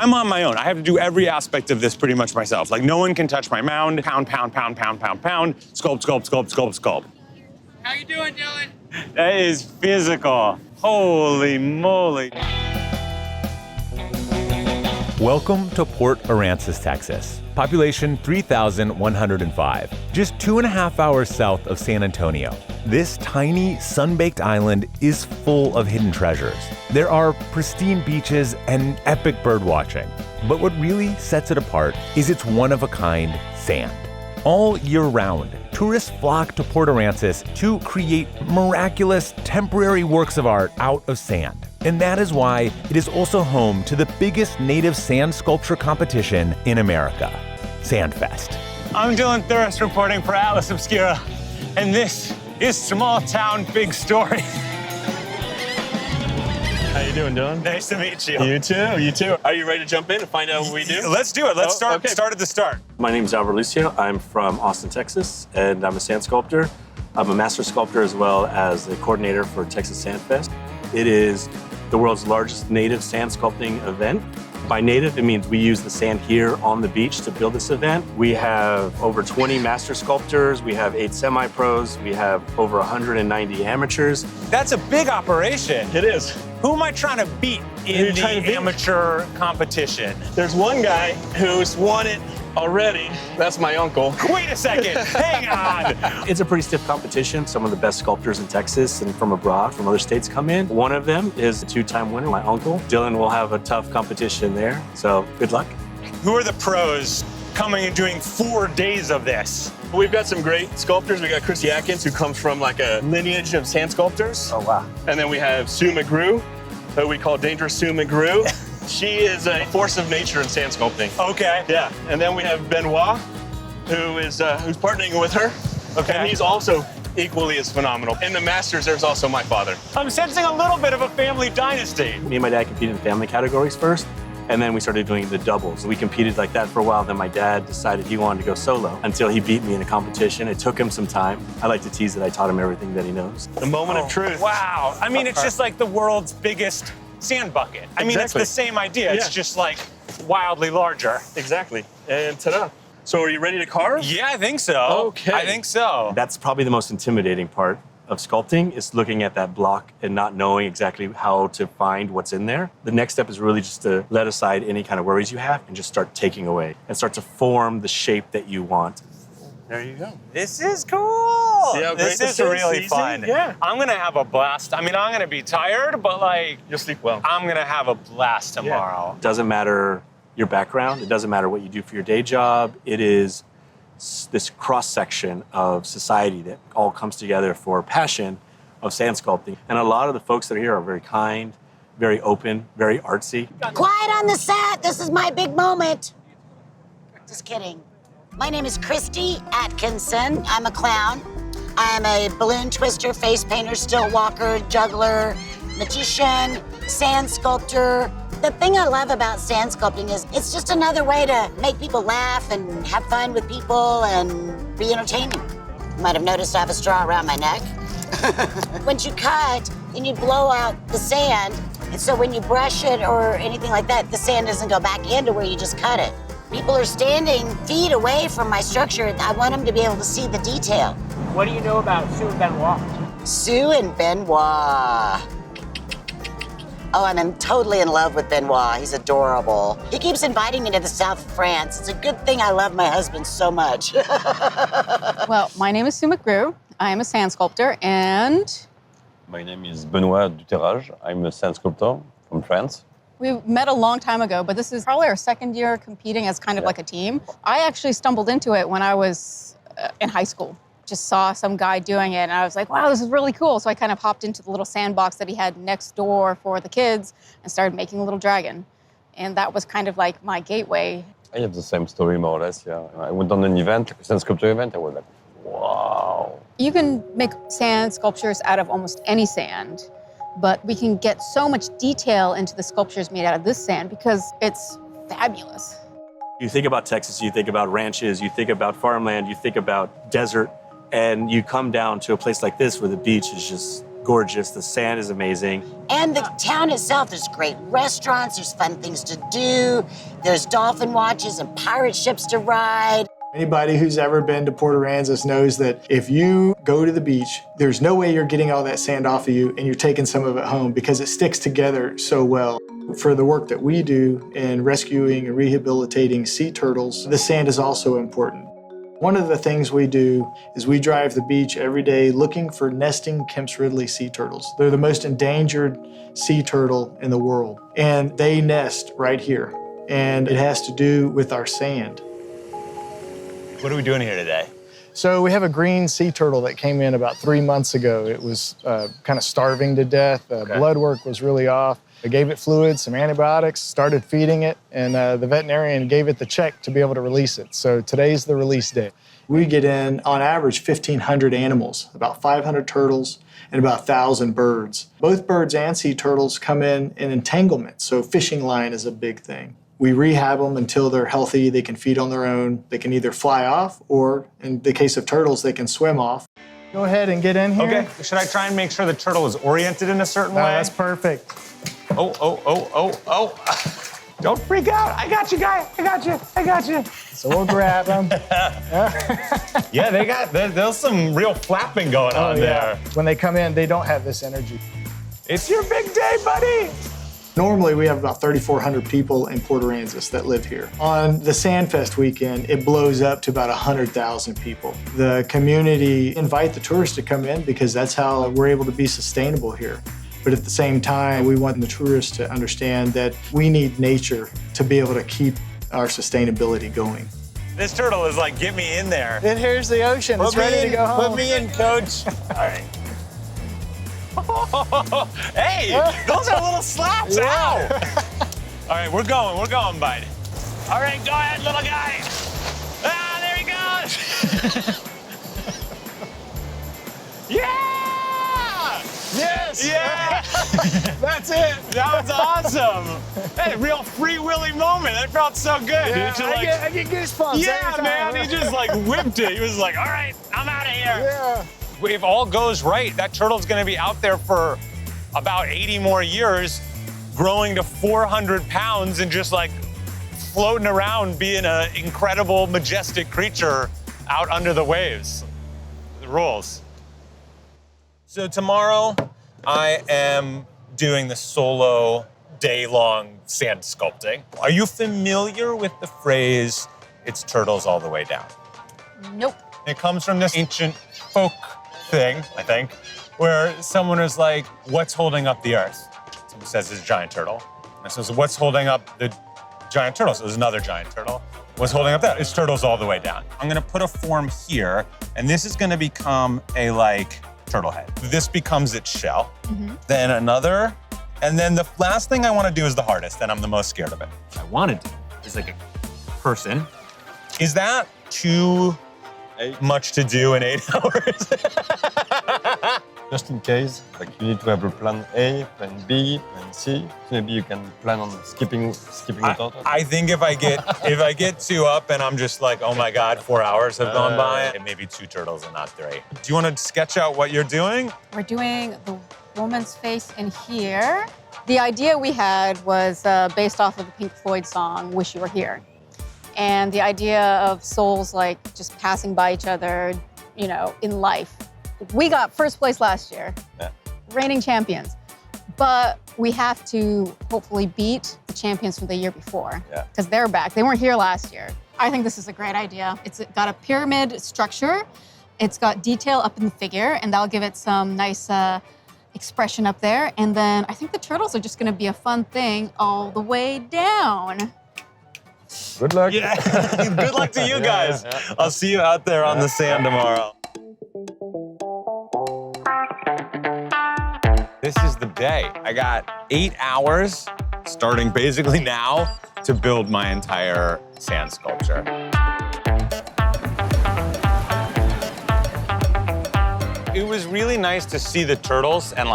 I'm on my own. I have to do every aspect of this pretty much myself. Like, no one can touch my mound. Pound, pound, pound, pound, pound, pound. Sculpt, sculpt, sculpt, sculpt, sculpt. How you doing, Dylan? That is physical. Holy moly. Welcome to Port Aransas, Texas. Population 3,105, just 2.5 hours south of San Antonio. This tiny, sun-baked island is full of hidden treasures. There are pristine beaches and epic bird watching. But what really sets it apart is its one-of-a-kind sand. All year round, tourists flock to Port Aransas to create miraculous, temporary works of art out of sand. And that is why it is also home to the biggest native sand sculpture competition in America, Sandfest. I'm Dylan Thuras reporting for Atlas Obscura, and this is Small Town Big Story. How you doing, Dylan? Nice to meet you. You too, you too. Are you ready to jump in and find out what we do? Let's do it. Let's start okay. at the start. My name is Lucio. I'm from Austin, Texas, and I'm a sand sculptor. I'm a master sculptor as well as the coordinator for Texas Sandfest. It is the world's largest native sand sculpting event. By native, it means we use the sand here on the beach to build this event. We have over 20 master sculptors. We have 8 semi-pros. We have over 190 amateurs. That's a big operation. It is. Who am I trying to beat in the amateur competition? There's one guy who's won it already. That's my uncle. Wait a second, hang on. It's a pretty stiff competition. Some of the best sculptors in Texas and from abroad, from other states come in. One of them is a 2-time winner, my uncle. Dylan will have a tough competition there, so good luck. Who are the pros coming and doing 4 days of this? We've got some great sculptors. We got Christy Atkins, who comes from like a lineage of sand sculptors. Oh, wow. And then we have Sue McGrew, who we call Dangerous Sue McGrew. She is a force of nature in sand sculpting. Okay. Yeah, and then we have Benoit, who is who's partnering with her. Okay. And he's also equally as phenomenal. In the Masters, there's also my father. I'm sensing a little bit of a family dynasty. Me and my dad competed in family categories first, and then we started doing the doubles. We competed like that for a while, then my dad decided he wanted to go solo until he beat me in a competition. It took him some time. I like to tease that I taught him everything that he knows. The moment of truth. Wow. I mean, it's just like the world's biggest sand bucket. I mean, it's the same idea. It's just like wildly larger. Exactly. And ta-da. So are you ready to carve? Yeah, I think so. Okay. I think so. That's probably the most intimidating part of sculpting, is looking at that block and not knowing exactly how to find what's in there. The next step is really just to let aside any kind of worries you have and just start taking away and start to form the shape that you want. There you go. This is cool. See how great This is really fun. Yeah. I'm gonna have a blast. I mean, I'm gonna be tired, but like, You'll sleep well. I'm gonna have a blast tomorrow. It doesn't matter your background. It doesn't matter what you do for your day job. It is this cross-section of society that all comes together for passion of sand sculpting. And a lot of the folks that are here are very kind, very open, very artsy. Quiet on the set. This is my big moment. Just kidding. My name is Christy Atkinson. I'm a clown. I'm a balloon twister, face painter, still walker, juggler, magician, sand sculptor. The thing I love about sand sculpting is it's just another way to make people laugh and have fun with people and be entertaining. You might have noticed I have a straw around my neck. Once you cut, then you blow out the sand, and so when you brush it or anything like that, the sand doesn't go back into where you just cut it. People are standing feet away from my structure. I want them to be able to see the detail. What do you know about Sue and Benoit? Sue and Benoit. Oh, I'm totally in love with Benoit. He's adorable. He keeps inviting me to the south of France. It's a good thing I love my husband so much. Well, my name is Sue McGrew. I am a sand sculptor, and My name is Benoit Duterrage. I'm a sand sculptor from France. we met a long time ago, but this is probably our second year competing as kind of like a team. I actually stumbled into it when I was in high school. Just saw some guy doing it, and I was like, wow, this is really cool. So I kind of hopped into the little sandbox that he had next door for the kids and started making a little dragon. And that was kind of like my gateway. I have the same story, more or less, yeah. I went on an event, like a sand sculpture event, I was like, wow. You can make sand sculptures out of almost any sand, but we can get so much detail into the sculptures made out of this sand because it's fabulous. You think about Texas, you think about ranches, you think about farmland, you think about desert, and you come down to a place like this where the beach is just gorgeous. The sand is amazing. And the town itself, there's great restaurants, there's fun things to do, there's dolphin watches and pirate ships to ride. Anybody who's ever been to Port Aransas knows that if you go to the beach, there's no way you're getting all that sand off of you and you're taking some of it home because it sticks together so well. For the work that we do in rescuing and rehabilitating sea turtles, the sand is also important. One of the things we do is we drive the beach every day looking for nesting Kemp's Ridley sea turtles. They're the most endangered sea turtle in the world, and they nest right here. And it has to do with our sand. What are we doing here today? So we have a green sea turtle that came in about 3 months ago. It was kind of starving to death. Blood work was really off. I gave it fluids, some antibiotics, started feeding it, and the veterinarian gave it the check to be able to release it. So today's the release day. We get in, on average, 1,500 animals, about 500 turtles, and about 1,000 birds. Both birds and sea turtles come in entanglement, so fishing line is a big thing. We rehab them until they're healthy, they can feed on their own, they can either fly off, or in the case of turtles, they can swim off. Go ahead and get in here. Okay, should I try and make sure the turtle is oriented in a certain way? That's perfect. Oh. Don't freak out. I got you, guy. I got you. So we'll grab them. Yeah, there's some real flapping going on there. When they come in, they don't have this energy. It's your big day, buddy. Normally, we have about 3,400 people in Port Aransas that live here. On the Sandfest weekend, it blows up to about 100,000 people. The community invite the tourists to come in because that's how we're able to be sustainable here. But at the same time, we want the tourists to understand that we need nature to be able to keep our sustainability going. This turtle is like, get me in there. And here's the ocean. It's ready to go home. Put me in, coach. All right. Hey, those are little slaps. Ow. All right, we're going, bud. All right, go ahead, little guy. Ah, there he goes. Yeah! Yes! Yeah! That's it! That was awesome. Hey, real Free Willy moment. That felt so good. Yeah, Dude. I get goosebumps. Yeah, every man, time. he just like whipped it. He was like, all right, I'm out of here. Yeah. If all goes right, that turtle's gonna be out there for about 80 more years, growing to 400 pounds and just like floating around, being an incredible, majestic creature out under the waves. The rules. So tomorrow, I am doing the solo day-long sand sculpting. Are you familiar with the phrase, it's turtles all the way down? Nope. It comes from this ancient folk thing, I think, where someone is like, what's holding up the earth? Someone says it's a giant turtle. And so what's holding up the giant turtle? So there's another giant turtle. What's holding up that? It's turtles all the way down. I'm gonna put a form here, and this is gonna become a turtle head. This becomes its shell. Then another, and then the last thing I wanna do is the hardest, and I'm the most scared of it. What I wanna do is like a person. Is that too much to do in 8 hours? Just in case, you need to have a plan A, plan B, plan C. So maybe you can plan on skipping the turtle. I think if I get two up and I'm just like, oh my God, 4 hours have gone by, it may be 2 turtles and not 3. Do you want to sketch out what you're doing? We're doing the woman's face in here. The idea we had was based off of the Pink Floyd song, Wish You Were Here. And the idea of souls just passing by each other, in life. We got first place last year, reigning champions. But we have to hopefully beat the champions from the year before, because they're back. They weren't here last year. I think this is a great idea. It's got a pyramid structure. It's got detail up in the figure, and that'll give it some nice expression up there. And then I think the turtles are just gonna be a fun thing all the way down. Good luck. Yeah, good luck to you guys. I'll see you out there on the sand tomorrow. This is the day. I got 8 hours, starting basically now, to build my entire sand sculpture. It was really nice to see the turtles and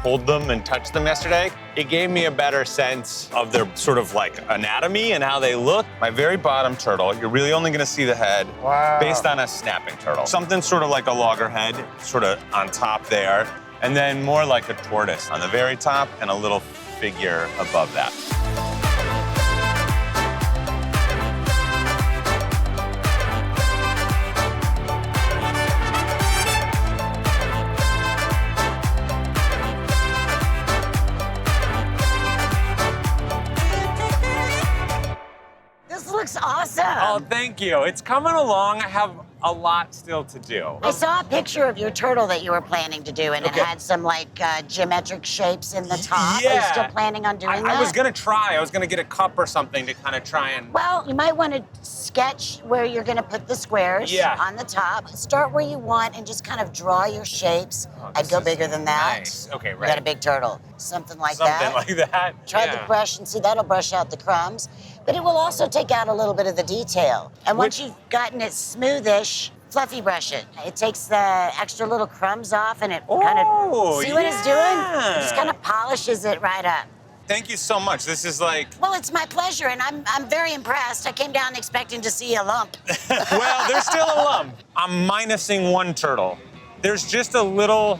hold them and touch them yesterday. It gave me a better sense of their sort of anatomy and how they look. My very bottom turtle, you're really only gonna see the head based on a snapping turtle. Something sort of like a loggerhead, sort of on top there. And then more like a tortoise on the very top and a little figure above that. This looks awesome. Oh, thank you. It's coming along. I have a lot still to do. I saw a picture of your turtle that you were planning to do, and it had some like geometric shapes in the top. Are you still planning on doing that? I was gonna try. I was gonna get a cup or something to kind of try and. Well, you might want to sketch where you're going to put the squares on the top. Start where you want and just kind of draw your shapes. I'd go bigger than that. Nice. Okay, right. You got a big turtle. Something like that. Something like that. Try the brush and see, that'll brush out the crumbs. But it will also take out a little bit of the detail. And once you've gotten it smoothish, fluffy brush it. It takes the extra little crumbs off and it kind of, see what it's doing? It just kind of polishes it right up. Thank you so much. This is like... Well, it's my pleasure, and I'm very impressed. I came down expecting to see a lump. Well, there's still a lump. I'm minusing one turtle. There's just a little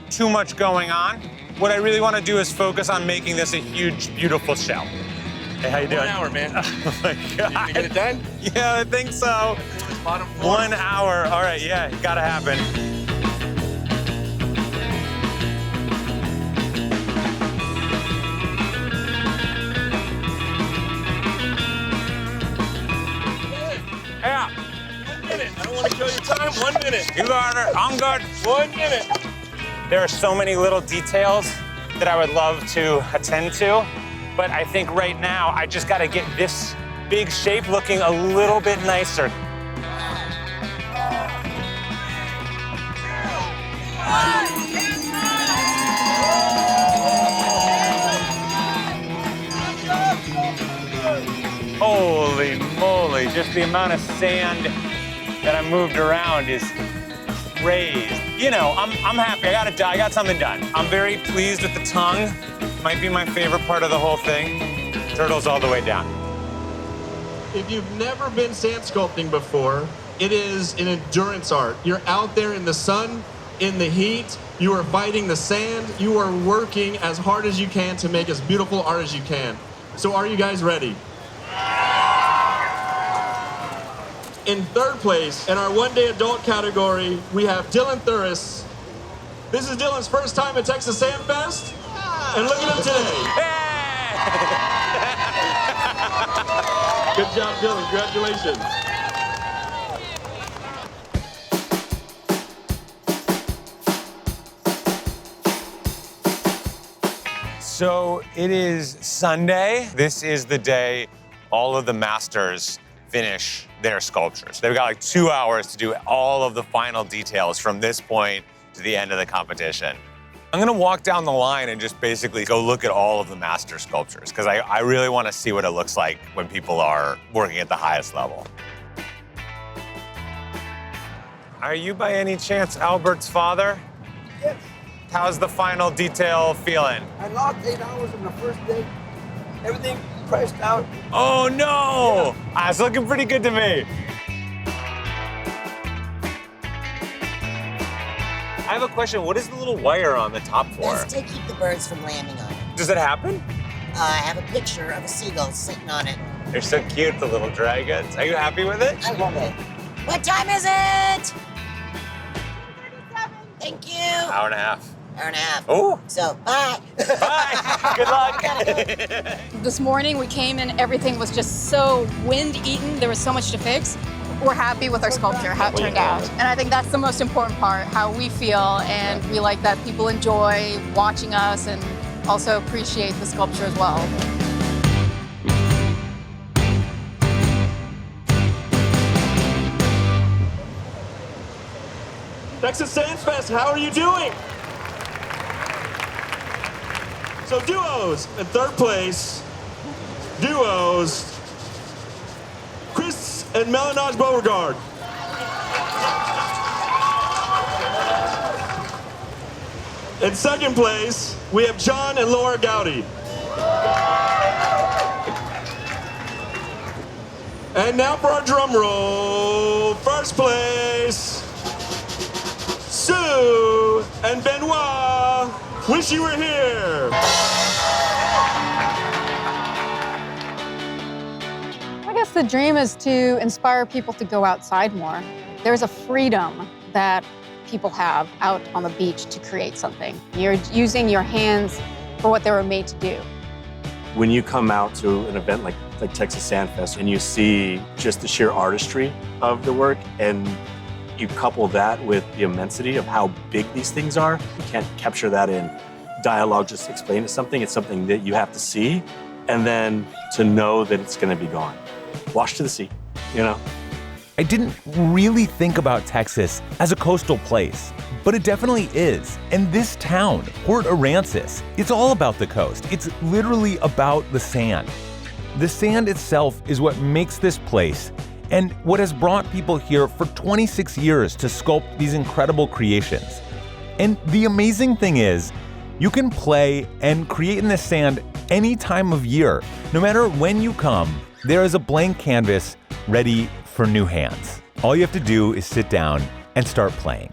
too much going on. What I really want to do is focus on making this a huge, beautiful shell. Hey, how you doing? 1 hour, man. Oh my God. You get it done? Yeah, I think so. Bottom floor. 1 hour. All right, yeah, gotta happen. Yeah. 1 minute. I don't want to kill your time. 1 minute. You got it. I'm good. 1 minute. There are so many little details that I would love to attend to, but I think right now I just got to get this big shape looking a little bit nicer. Holy moly, just the amount of sand that I moved around is crazy. You know, I'm happy. I got something done. I'm very pleased with the tongue. Might be my favorite part of the whole thing. Turtles all the way down. If you've never been sand sculpting before, it is an endurance art. You're out there in the sun, in the heat, you are fighting the sand, you are working as hard as you can to make as beautiful art as you can. So are you guys ready? In third place, in our one-day adult category, we have Dylan Thuras. This is Dylan's first time at Texas Sand Fest, and look at him today. Good job, Dylan. Congratulations. So it is Sunday. This is the day all of the masters finish their sculptures. They've got like 2 hours to do all of the final details from this point to the end of the competition. I'm gonna walk down the line and just basically go look at all of the master sculptures because I really want to see what it looks like when people are working at the highest level. Are you by any chance Albert's father? Yes. How's the final detail feeling? I lost 8 hours on the first day. Everything priced out. Oh no! Yeah. It's looking pretty good to me. I have a question. What is the little wire on the top for? That's to keep the birds from landing on it. Does it happen? I have a picture of a seagull sitting on it. They're so cute, the little dragons. Are you happy with it? I love it. What time is it? 37. Thank you. Hour and a half. Hour and a half. Oh. So, bye. Bye. Good luck. This morning we came in, everything was just so wind-eaten. There was so much to fix. We're happy with our sculpture, how it turned out. And I think that's the most important part, how we feel, and we like that people enjoy watching us and also appreciate the sculpture as well. Texas Sand Fest, how are you doing? So duos in third place, duos, Chris and Melanage Beauregard. In second place, we have John and Laura Gowdy. And now for our drum roll. First place, Sue and Benoit. Wish you were here. I guess the dream is to inspire people to go outside more. There's a freedom that people have out on the beach to create something. You're using your hands for what they were made to do. When you come out to an event like Texas Sand Fest and you see just the sheer artistry of the work and you couple that with the immensity of how big these things are, you can't capture that in dialogue, just explain it something. It's something that you have to see and then to know that it's gonna be gone. Wash to the sea, you know? I didn't really think about Texas as a coastal place, but it definitely is. And this town, Port Aransas, it's all about the coast. It's literally about the sand. The sand itself is what makes this place and what has brought people here for 26 years to sculpt these incredible creations. And the amazing thing is, you can play and create in the sand any time of year. No matter when you come, there is a blank canvas ready for new hands. All you have to do is sit down and start playing.